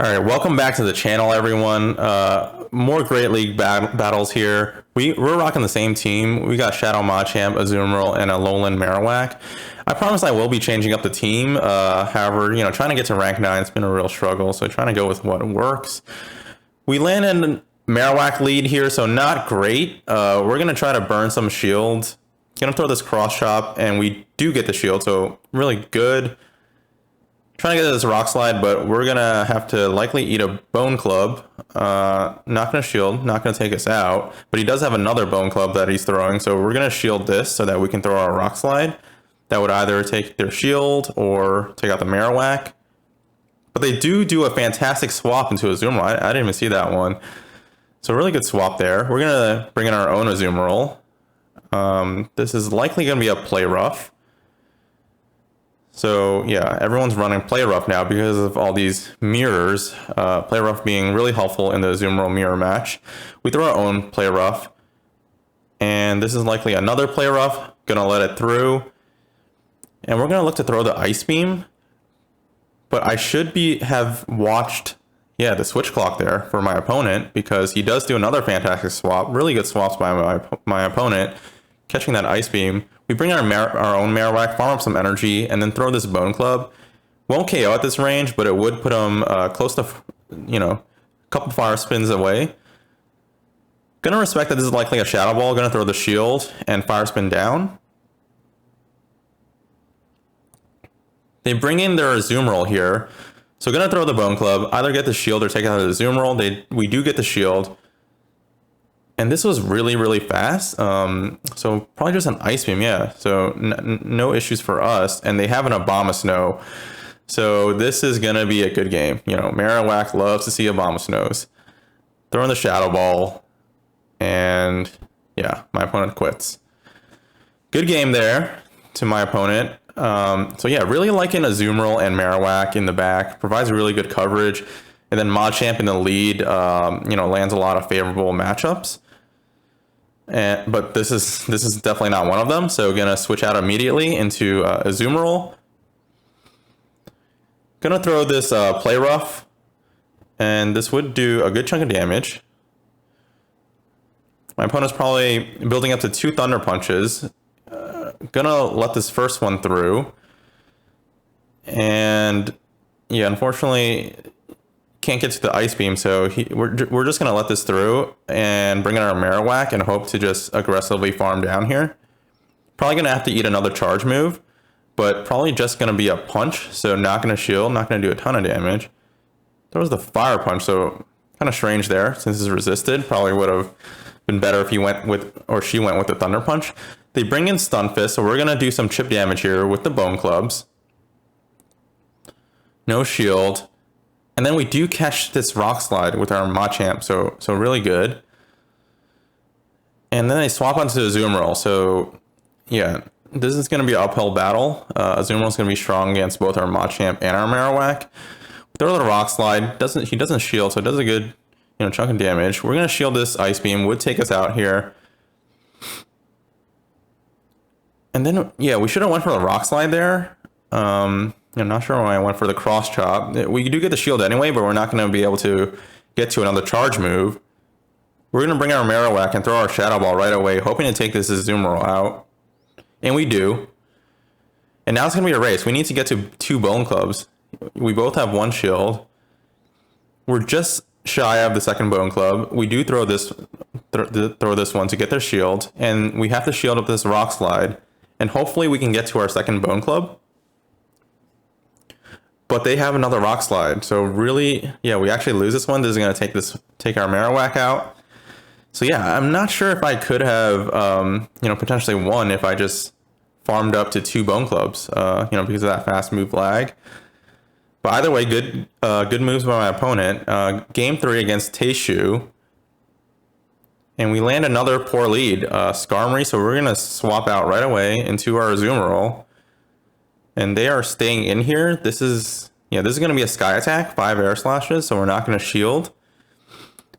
All right, welcome back to the channel, everyone. More Great League battles here. We're rocking the same team. We got Shadow Machamp, Azumarill, and a Lowland Marowak. I promise I will be changing up the team. However, trying to get to rank 9 has been a real struggle, so trying to go with what works. We landed in Marowak lead here, so not great. We're going to try to burn some shields. Going to throw this cross chop, and we do get the shield, so really good. Trying to get this rock slide, but we're gonna have to likely eat a bone club. Not gonna shield, not gonna take us out, but he does have another bone club that he's throwing, so we're gonna shield this so that we can throw our rock slide. That would either take their shield or take out the Marowak. But they do a fantastic swap into Azumarill. I didn't even see that one. So really good swap there. We're gonna bring in our own Azumarill. This is likely gonna be a play rough. So yeah, everyone's running Play Rough now because of all these mirrors. Play Rough being really helpful in the Azumarill mirror match. We throw our own Play Rough, and this is likely another Play Rough. Gonna let it through, and we're gonna look to throw the Ice Beam. But I should have watched, the switch clock there for my opponent, because he does do another fantastic swap. Really good swaps by my opponent, catching that Ice Beam. We bring our own Marowak, farm up some energy, and then throw this Bone Club. Won't KO at this range, but it would put him close to, a couple fire spins away. Gonna respect that this is likely a Shadow Ball. Gonna throw the shield and fire spin down. They bring in their Azumarill here. So gonna throw the Bone Club, either get the shield or take out the Azumarill. We do get the shield. And this was really, really fast. So probably just an Ice Beam, yeah. So no issues for us. And they have an Abomasnow. So this is going to be a good game. Marowak loves to see Abomasnows. Throwing the Shadow Ball. And yeah, my opponent quits. Good game there to my opponent. So yeah, really liking Azumarill and Marowak in the back. Provides really good coverage. And then Machamp in the lead, lands a lot of favorable matchups. But this is definitely not one of them. So gonna switch out immediately into Azumarill. Gonna throw this Play Rough, and this would do a good chunk of damage. My opponent's probably building up to 2 Thunder Punches. Gonna let this first one through, and yeah, unfortunately can't get to the Ice Beam, so we're just gonna let this through and bring in our Marowak and hope to just aggressively farm down here. Probably gonna have to eat another charge move, but probably just gonna be a punch, so not gonna shield, not gonna do a ton of damage. There was the Fire Punch, so kind of strange there since it's resisted. Probably would have been better if he went with, or she went with the Thunder Punch. They bring in Stun Fist, so we're gonna do some chip damage here with the Bone Clubs. No shield. And then we do catch this Rock Slide with our Machamp, so really good. And then they swap onto Azumarill, so yeah, this is going to be an uphill battle. Azumarill's going to be strong against both our Machamp and our Marowak. Throw the Rock Slide, he doesn't shield, so it does a good chunk of damage. We're going to shield this Ice Beam, would take us out here. And then, yeah, we should have went for the Rock Slide there. I'm not sure why I went for the cross chop. We do get the shield anyway, but we're not going to be able to get to another charge move. We're going to bring our Marowak and throw our Shadow Ball right away, hoping to take this Azumarill out. And we do. And now it's going to be a race. We need to get to 2 Bone Clubs. We both have 1 shield. We're just shy of the second Bone Club. We do throw this one to get their shield, and we have to shield up this Rock Slide. And hopefully we can get to our second Bone Club. But they have another Rock Slide, so really, yeah, we actually lose this one. This is going to take our Marowak out. So yeah, I'm not sure if I could have, potentially won if I just farmed up to 2 Bone Clubs, because of that fast move lag. But either way, good moves by my opponent. Game 3 against Teishu, and we land another poor lead, Skarmory. So we're going to swap out right away into our Azumarill. And they are staying in here. This is going to be a Sky Attack, 5 Air Slashes, so we're not going to shield.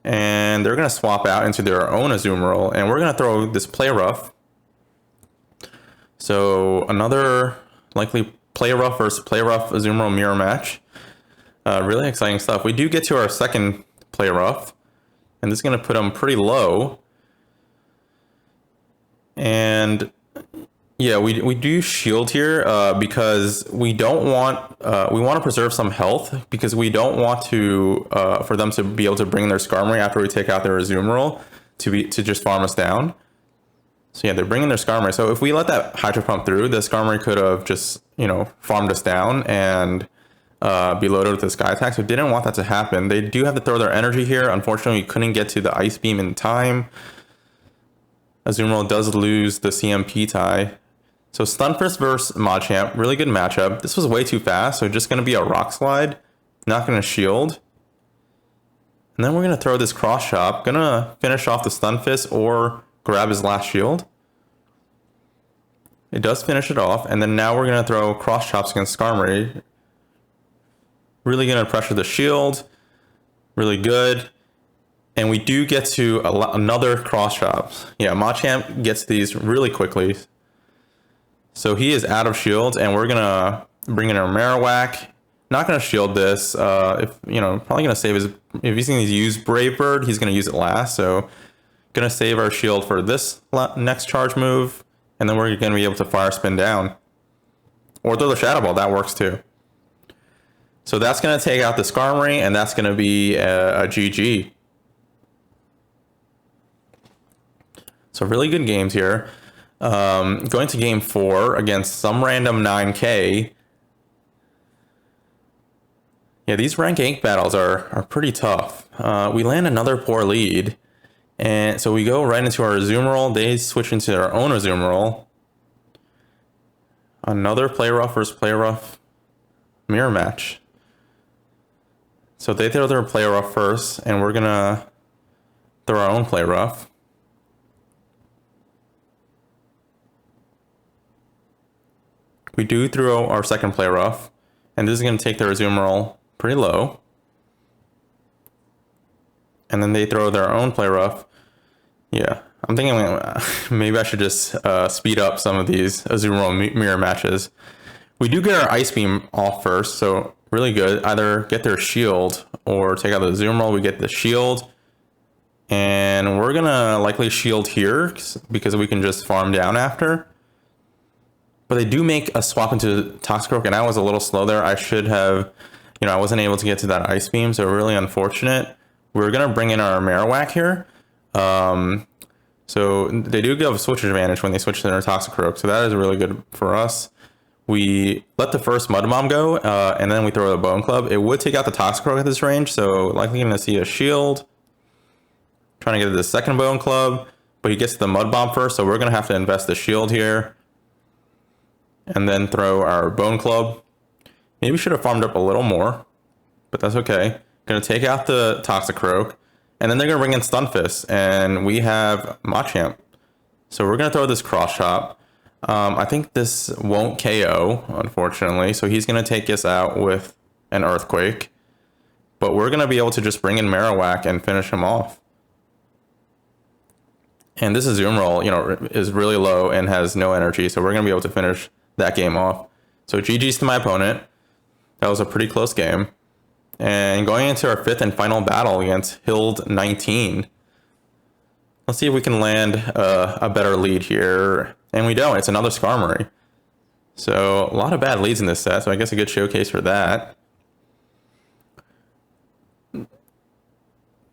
And they're going to swap out into their own Azumarill, and we're going to throw this Play Rough. So another likely Play Rough versus Play Rough Azumarill mirror match. Really exciting stuff. We do get to our second play rough, and this is going to put him pretty low. And yeah, we do shield here because we don't want we want to preserve some health because we don't want to for them to be able to bring their Skarmory after we take out their Azumarill to just farm us down. So yeah, they're bringing their Skarmory. So if we let that Hydro Pump through, the Skarmory could have just farmed us down and be loaded with the Sky Attack. So didn't want that to happen. They do have to throw their energy here. Unfortunately, we couldn't get to the Ice Beam in time. Azumarill does lose the CMP tie. So Stunfisk versus Machamp, really good matchup. This was way too fast, so just going to be a Rock Slide. Not going to shield. And then we're going to throw this Cross Chop. Going to finish off the Stunfisk or grab his last shield. It does finish it off. And then now we're going to throw Cross Chops against Skarmory. Really going to pressure the shield. Really good. And we do get to another Cross Chops. Yeah, Machamp gets these really quickly. So he is out of shields, and we're gonna bring in our Marowak. Not gonna shield this. Probably gonna save his. If he's gonna use Brave Bird, he's gonna use it last. So gonna save our shield for this next charge move, and then we're gonna be able to Fire Spin down, or throw the Shadow Ball. That works too. So that's gonna take out the Skarmory, and that's gonna be a GG. So really good games here. Going to game 4 against some random 9K. Yeah, these rank 8 battles are pretty tough. We land another poor lead. And so we go right into our Azumarill. They switch into their own Azumarill. Another Play Rough versus Play Rough mirror match. So they throw their Play Rough first, and we're going to throw our own Play Rough. We do throw our second Play Rough, and this is going to take their Azumarill pretty low. And then they throw their own Play Rough. Yeah, I'm thinking maybe I should just speed up some of these Azumarill mirror matches. We do get our Ice Beam off first, so really good. Either get their shield or take out the Azumarill. We get the shield. And we're going to likely shield here because we can just farm down after. But they do make a swap into Toxicroak, and I was a little slow there. I should have, I wasn't able to get to that Ice Beam, so really unfortunate. We're going to bring in our Marowak here. So they do give a switch advantage when they switch to their Toxicroak, so that is really good for us. We let the first Mud Bomb go, and then we throw the Bone Club. It would take out the Toxicroak at this range, so likely going to see a shield. Trying to get to the second Bone Club, but he gets the Mud Bomb first, so we're going to have to invest the shield here. And then throw our Bone Club. Maybe should have farmed up a little more, but that's okay. Gonna take out the Toxicroak, and then they're gonna bring in Stunfisk, and we have Machamp. So we're gonna throw this Cross Chop. I think this won't KO, unfortunately, so he's gonna take us out with an Earthquake. But we're gonna be able to just bring in Marowak and finish him off. And this Azumarill, is really low and has no energy, so we're gonna be able to finish that game off. So GG's to my opponent. That was a pretty close game. And going into our 5th and final battle against Hild 19. Let's see if we can land a better lead here. And we don't. It's another Skarmory. So a lot of bad leads in this set, so I guess a good showcase for that.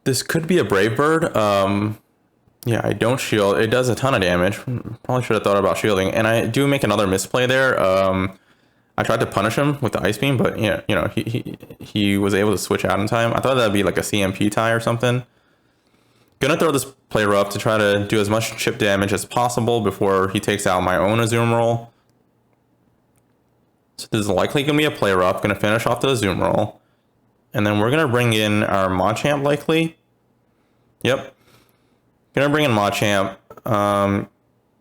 This could be a Brave Bird. Yeah, I don't shield. It does a ton of damage. Probably should have thought about shielding. And I do make another misplay there. I tried to punish him with the Ice Beam, but he was able to switch out in time. I thought that'd be like a CMP tie or something. Gonna throw this Play Rough to try to do as much chip damage as possible before he takes out my own Azumarill. So this is likely gonna be a Play Rough. Gonna finish off the Azumarill. And then we're gonna bring in our Machamp likely. Yep. Gonna bring in Machamp.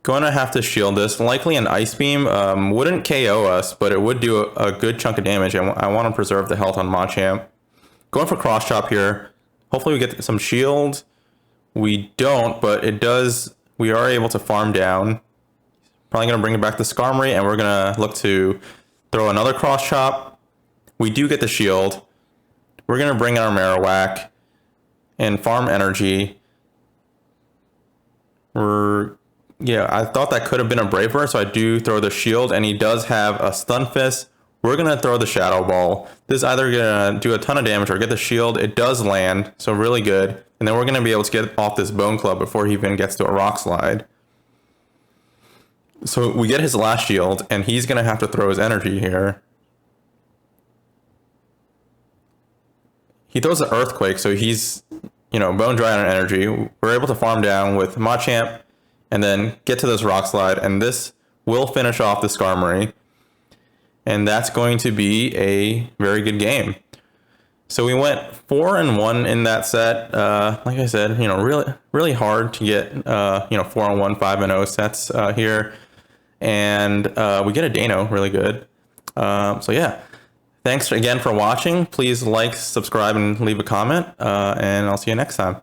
Gonna have to shield this. Likely an Ice Beam wouldn't KO us, but it would do a good chunk of damage. I want to preserve the health on Machamp. Going for Cross Chop here. Hopefully we get some shield. We don't, but it does. We are able to farm down. Probably gonna bring it back to Skarmory, and we're gonna look to throw another Cross Chop. We do get the shield. We're going to bring in our Marowak and farm energy. Yeah, I thought that could have been a Brave Bird, so I do throw the shield, and he does have a Stun Fist. We're going to throw the Shadow Ball. This is either going to do a ton of damage or get the shield. It does land, so really good. And then we're going to be able to get off this Bone Club before he even gets to a Rock Slide. So we get his last shield, and he's going to have to throw his energy here. He throws the Earthquake, so he's, bone dry on energy. We're able to farm down with Machamp and then get to this Rock Slide, and this will finish off the Skarmory. And that's going to be a very good game. So we went 4-1 in that set. Like I said, really hard to get 4-1, 5-0 sets here. And we get a Dano, really good. So yeah. Thanks again for watching. Please like, subscribe, and leave a comment. And I'll see you next time.